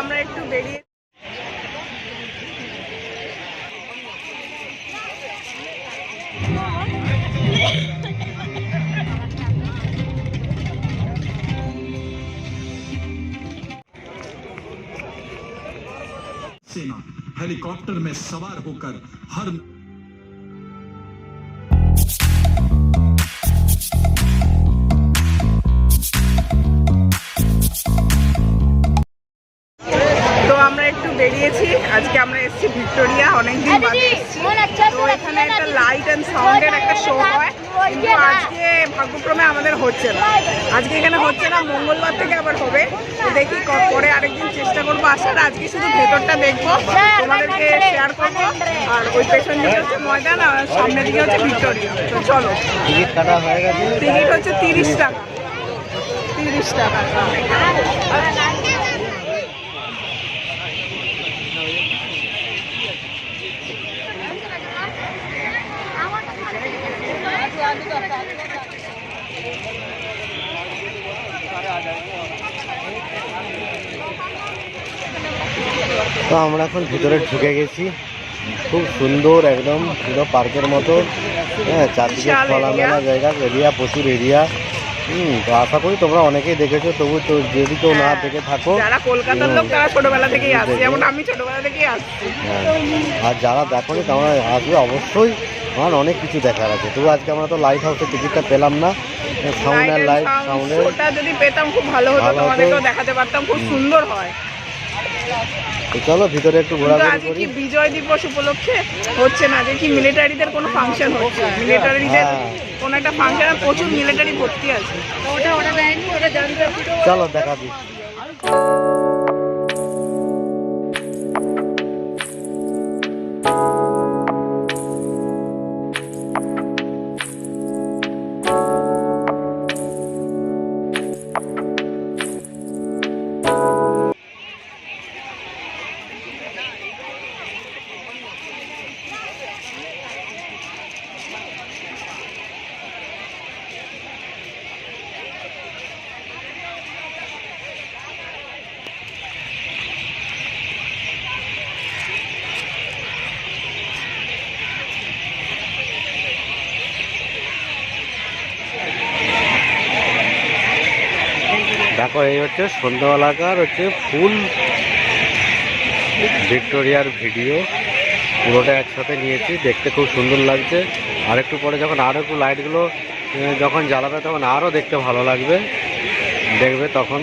আমরা একটু বেরিয়ে सेना हेलीकॉप्टर में सवार होकर हर তো আমরা একটু বেরিয়েছি। আজকে আমরা এসেছি ভিক্টোরিয়া, অনেকদিন বাদে এসেছি। তো এখানে একটা লাইট অ্যান্ড সাউন্ডের একটা শো হয়, কিন্তু আজকে ভাগ্যক্রমে আমাদের হচ্ছে না। আজকে এখানে হচ্ছে না, মঙ্গলবার থেকে আবার হবে। তো দেখি পরে আরেকদিন চেষ্টা করবো আসার। আজকে শুধু ভেতরটা দেখবো, তোমাদেরকে শেয়ার করবো। আর ওই পেছন দিকে হচ্ছে ময়দান, আর সামনের দিকে হচ্ছে ভিক্টোরিয়া। তো চলো, টিকিট কাটা হয়ে গেছে। টিকিট হচ্ছে 30 টাকা। 30 টাকা। তো আমরা এখন ভিতরে ঢুকে গেছি। খুব সুন্দর, একদম পুরো পার্কের মতো। হ্যাঁ, চারদিকে খোলামেলা জায়গা, এরিয়া, প্রচুর এরিয়া। তো আশা করি তোমরা অনেকেই দেখেছো, তবু তো যদি কেউ না দেখে থাকো, যারা কলকাতার লোক তারা ছোটবেলা থেকেই আসছে, যেমন আমি ছোটবেলা থেকেই আসছি। আর যারা দেখোনি তোমরা আসবে অবশ্যই, আমার অনেক কিছু দেখার আছে। তবু আজকে আমরা তো লাইট হাউসের টিকিটটা পেলাম না। সাউন্ডের লাইট সাউন্ডের ওটা যদি পেতাম খুব ভালো হতো, তোমাদেরকেও দেখাতে পারতাম, খুব সুন্দর হয়। তো চলো ভিতরে একটু ঘোরাঘুরি করি। কি বিজয় দিবস উপলক্ষে হচ্ছে না যে কি মিলিটারিদের কোনো ফাংশন হচ্ছে, মিলিটারিদের কোনো একটা ফাংশন, আর প্রচুর মিলিটারি ভর্তি আছে। চলো দেখাবি। দেখো, এই হচ্ছে সন্ধ্যাবেলাকার হচ্ছে ফুল ভিক্টোরিয়ার ভিডিও, পুরোটা একসাথে নিয়েছি। দেখতে খুব সুন্দর লাগছে। আর একটু পরে যখন আরও একটু লাইটগুলো যখন জ্বালাবে তখন আরও দেখতে ভালো লাগবে, দেখবে তখন।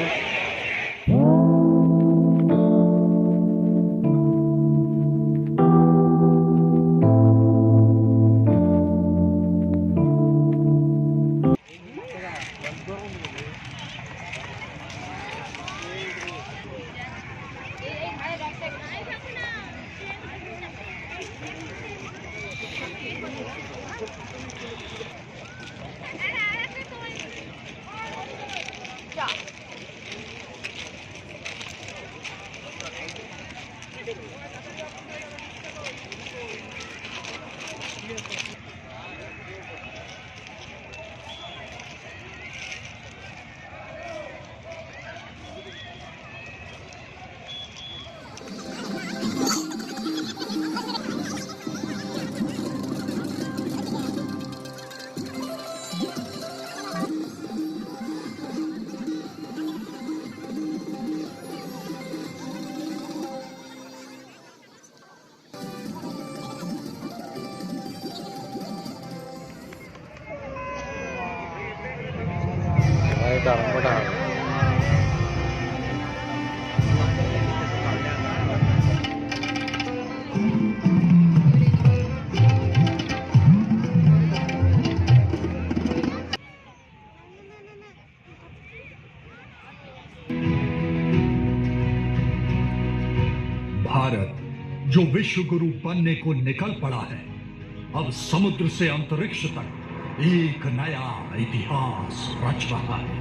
भारत जो विश्व गुरु बनने को निकल पड़ा है, अब समुद्र से अंतरिक्ष तक एक नया इतिहास रच रहा है।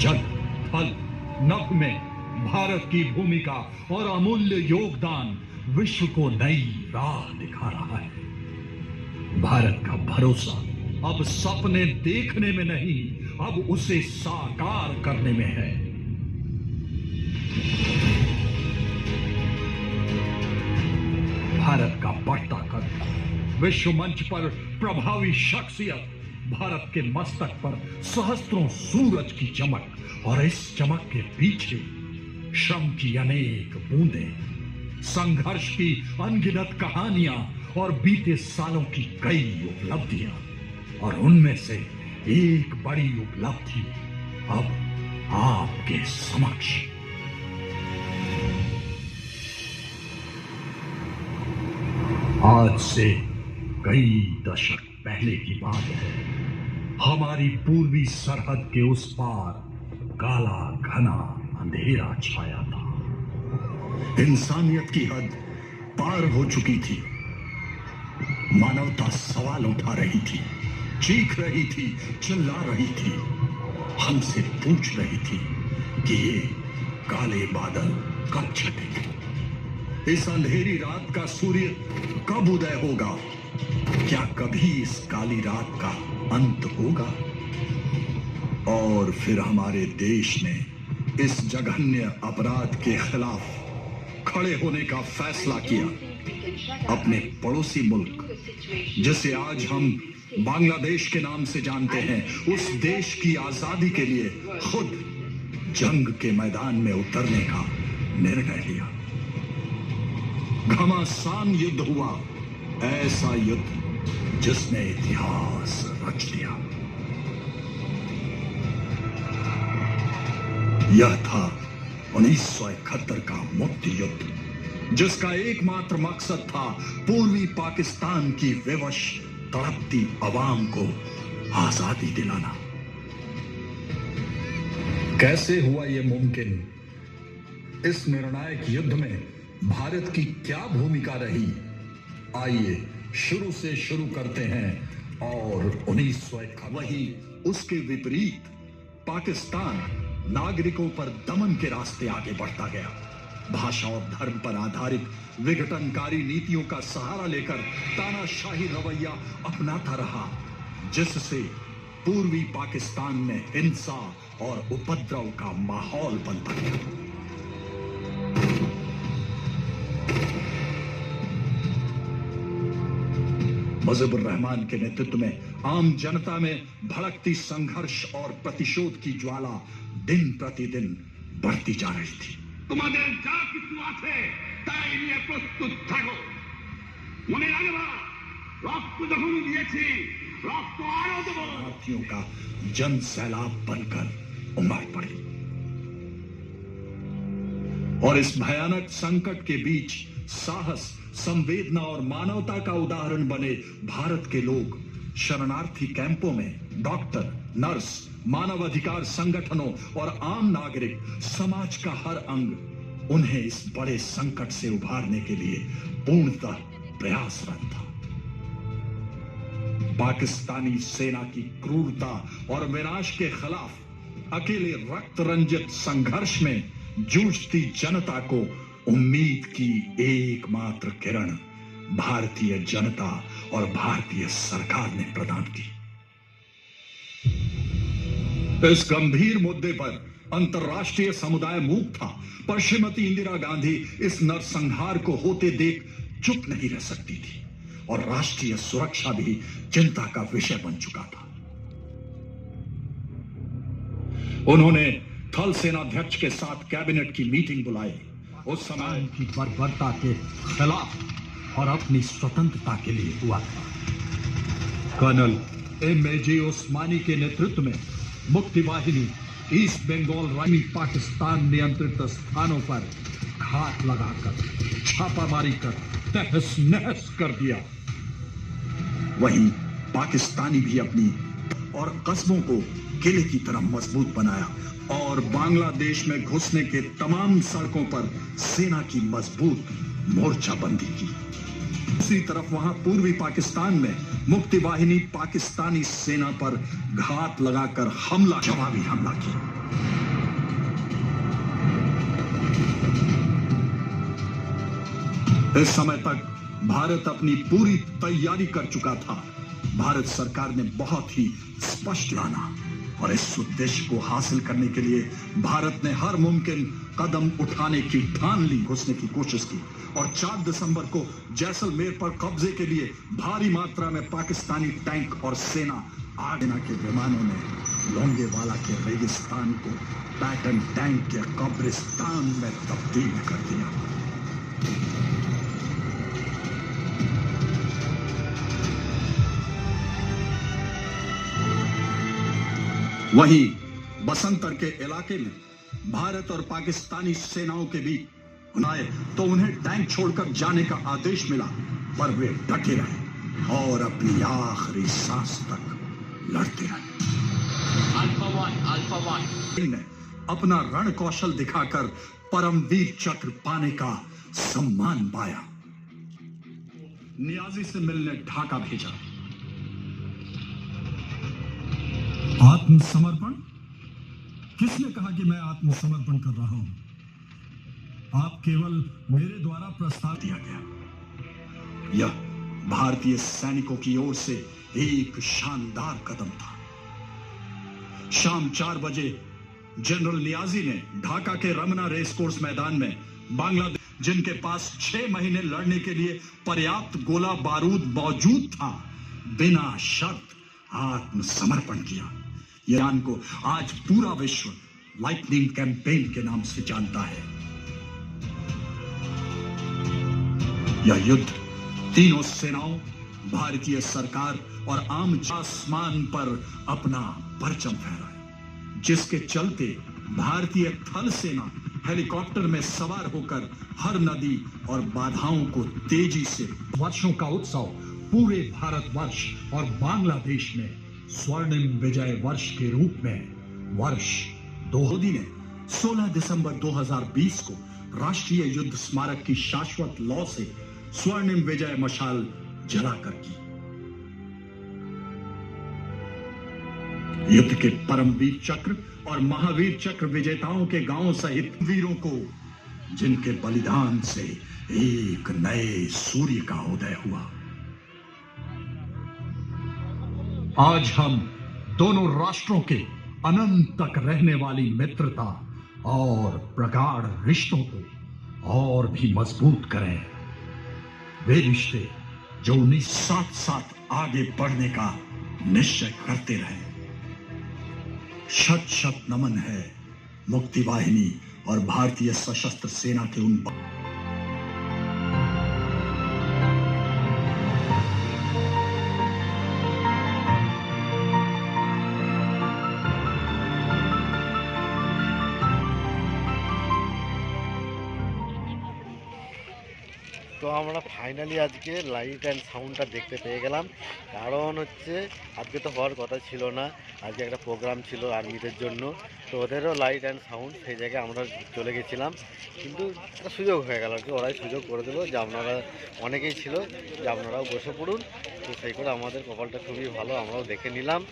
जल, थल, नभ में भारत की भूमिका और अमूल्य योगदान विश्व को नई राह दिखा रहा है। भारत का भरोसा अब सपने देखने में नहीं, अब उसे साकार करने में है। भारत का बढ़ता कद, विश्व मंच पर प्रभावी शख्सियत, भारत के मस्तक पर सहस्त्रों सूरज की चमक, और इस चमक के पीछे श्रम की अनेक बूंदें, संघर्ष की अनगिनत कहानियां और बीते सालों की कई उपलब्धियां, और उनमें से एक बड़ी उपलब्धि अब आपके समक्ष। आज से कई दशक पहले की बात है। हमारी पूर्वी सरहद के उस पार काला घना अंधेरा छाया था। इंसानियत की हद पार हो चुकी थी। मानवता सवाल उठा रही थी, चीख रही थी, चिल्ला रही थी, हमसे पूछ रही थी कि ये काले बादल कब छटेंगे, इस अंधेरी रात का सूर्य कब उदय होगा, क्या कभी इस काली रात का अंत होगा। और फिर हमारे देश ने इस जघन्य अपराध के खिलाफ खड़े होने का फैसला किया। अपने पड़ोसी मुल्क, जिसे आज हम बांग्लादेश के नाम से जानते हैं, उस देश की आजादी के लिए खुद जंग के मैदान में उतरने का निर्णय लिया। घमासान युद्ध हुआ, ऐसा युद्ध जिसने इतिहास रच दिया। यह था 1971 का मुक्ति युद्ध, जिसका एकमात्र मकसद था पूर्वी पाकिस्तान की विवश तड़पती अवाम को आजादी दिलाना। कैसे हुआ यह मुमकिन? इस निर्णायक युद्ध में भारत की क्या भूमिका रही? आइए शुरू से शुरू करते हैं। और 1951 वही उसके विपरीत पाकिस्तान नागरिकों पर दमन के रास्ते आगे बढ़ता गया। भाषा और धर्म पर आधारित विघटनकारी नीतियों का सहारा लेकर तानाशाही रवैया अपनाता रहा, जिससे पूर्वी पाकिस्तान में हिंसा और उपद्रव का माहौल बनता गया। मुजीबुर रहमान के नेतृत्व में आम जनता में भड़कती संघर्ष और प्रतिशोध की ज्वाला दिन प्रतिदिन बढ़ती जा रही थी। তোমাদের যা কিছু আছে তাই নিয়ে প্রস্তুত থাকো। মনে রাখবা, রক্ত যখন দিয়েছি, রক্ত আরো দেব। भारतीयों का जन सैलाब बनकर उमड़ पड़ी। और इस भयानक संकट के बीच साहस, संवेदना और मानवता का उदाहरण बने भारत के लोग शरणार्थी कैंपों में डॉक्टर, नर्स, मानव अधिकार संगठनों और आम नागरिक, समाज का हर अंग उन्हें इस बड़े संकट से उभारने के लिए पूर्णतः प्रयासरत था। पाकिस्तानी सेना की क्रूरता और विनाश के खिलाफ अकेले रक्त रंजित संघर्ष में जूझती जनता को उम्मीद की एकमात्र किरण भारतीय जनता और भारतीय सरकार ने प्रदान की। इस गंभीर मुद्दे पर अंतर्राष्ट्रीय समुदाय मूक था, पर श्रीमती इंदिरा गांधी इस नरसंहार को होते देख चुप नहीं रह सकती थी, और राष्ट्रीय सुरक्षा भी चिंता का विषय बन चुका था। उन्होंने थल सेनाध्यक्ष के साथ कैबिनेट की मीटिंग बुलाई। उस समय की बर्बरता के खिलाफ और अपनी स्वतंत्रता के लिए हुआ था। Colonel M.A.J. ओस्मानी के नेतृत्व में मुक्ति वाहिनी ईस्ट बंगाल रानी पाकिस्तान नियंत्रित स्थानों पर घात लगाकर छापामारी कर तहस नहस कर दिया। वहीं पाकिस्तानी भी अपनी और कस्बों को किले की तरह मजबूत बनाया और बांग्लादेश में घुसने के तमाम सड़कों पर सेना की मजबूत मोर्चाबंदी की। दूसरी तरफ वहां पूर्वी पाकिस्तान में मुक्ति वाहिनी पाकिस्तानी सेना पर घात लगाकर जवाबी हमला किया। इस समय तक भारत अपनी पूरी तैयारी कर चुका था। भारत सरकार ने बहुत ही स्पष्ट माना और इस उद्देश्य को हासिल करने के लिए भारत ने हर मुमकिन कदम उठाने की ठान ली, घुसने की कोशिश की और 4 दिसंबर को जैसलमेर पर कब्जे के लिए भारी मात्रा में पाकिस्तानी टैंक और सेना सेना के विमानों ने लोंगेवाला के रेगिस्तान को पैटर्न टैंक के कब्रिस्तान में तब्दील कर दिया। वहीं बसंतर के इलाके में भारत और पाकिस्तानी सेनाओं के बीच आए तो उन्हें टैंक छोड़कर जाने का आदेश मिला, पर वे डटे रहे और अपनी आखिरी सांस तक लड़ते रहे। अल्फा वन ने अपना रण कौशल दिखाकर परमवीर चक्र पाने का सम्मान पाया। नियाजी से मिलने ढाका भेजा। आत्मसमर्पण? किसने कहा कि मैं आत्मसमर्पण कर रहा हूं? आप केवल मेरे द्वारा प्रस्ताव दिया गया। यह भारतीय सैनिकों की ओर से एक शानदार कदम था। शाम 4 बजे जनरल नियाजी ने ढाका के रमना रेस कोर्स मैदान में बांग्लादेश, जिनके पास 6 महीने लड़ने के लिए पर्याप्त गोला बारूद मौजूद था, बिना शर्त आत्मसमर्पण किया। ईरान को आज पूरा विश्व लाइटनिंग कैंपेन के नाम से जानता है। यह युद्ध तीनों सेनाओं, भारतीय सरकार और आम आसमान पर अपना परचम फहराए, जिसके चलते भारतीय थल सेना हेलीकॉप्टर में सवार होकर हर नदी और बाधाओं को तेजी से वर्षों का उत्सव पूरे भारतवर्ष और बांग्लादेश में स्वर्णिम विजय वर्ष के रूप में वर्ष मोदी ने 16 दिसंबर 2020 को राष्ट्रीय युद्ध स्मारक की शाश्वत लौ से स्वर्णिम विजय मशाल जलाकर की। युद्ध के परमवीर चक्र और महावीर चक्र विजेताओं के गांवों सहित वीरों को, जिनके बलिदान से एक नए सूर्य का उदय हुआ। आज हम दोनों राष्ट्रों के अनंत तक रहने वाली मित्रता और प्रगाढ़ रिश्तों को और भी मजबूत करें। वे रिश्ते जो उन्हें साथ साथ आगे बढ़ने का निश्चय करते रहे। शत शत नमन है मुक्ति वाहिनी और भारतीय सशस्त्र सेना के उन তো আমরা ফাইনালি আজকে লাইট অ্যান্ড সাউন্ডটা দেখতে পেয়ে গেলাম। কারণ হচ্ছে আজকে তো হওয়ার কথা ছিল না, আজকে একটা প্রোগ্রাম ছিল আর্মিদের জন্য, তো ওদেরও লাইট অ্যান্ড সাউন্ড সেই জায়গায় আমরা চলে গেছিলাম। কিন্তু একটা সুযোগ হয়ে গেল আর কি, ওরাই সুযোগ করে দিল যে আপনারা অনেকেই ছিল যে আপনারাও বসে পড়ুন। তো সেই করে আমাদের কপালটা খুবই ভালো, আমরাও দেখে নিলাম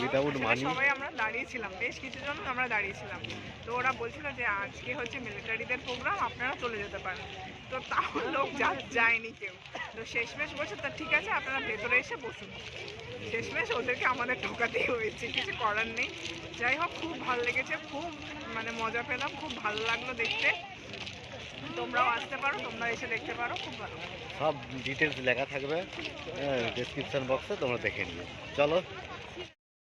উইদাউট মানি। সবাই আমরা দাঁড়িয়েছিলাম, বেশ কিছু জন আমরা দাঁড়িয়েছিলাম। তো ওরা বলছিল যে আজকে হচ্ছে মিলিটারিদের প্রোগ্রাম, আপনারা চলে যেতে পারেন। তো তাও লোক যায়নি কেউ। তো শেষমেশ বলছে তা ঠিক আছে আপনারা ভেতরে এসে বসুন। শেষমেশ ওদেরকে আমাদের ঢোকাতেই হয়েছে, কিছু করার নেই। যাই হোক, খুব ভালো লেগেছে, খুব মানে মজা পেলাম, খুব ভালো লাগলো দেখতে। তোমরাও আসতে পারো, তোমরা এসে দেখতে পারো, খুব ভালো। সব ডিটেলস লেখা থাকবে ডেসক্রিপশন বক্সে, তোমরা দেখে নিও। চলো।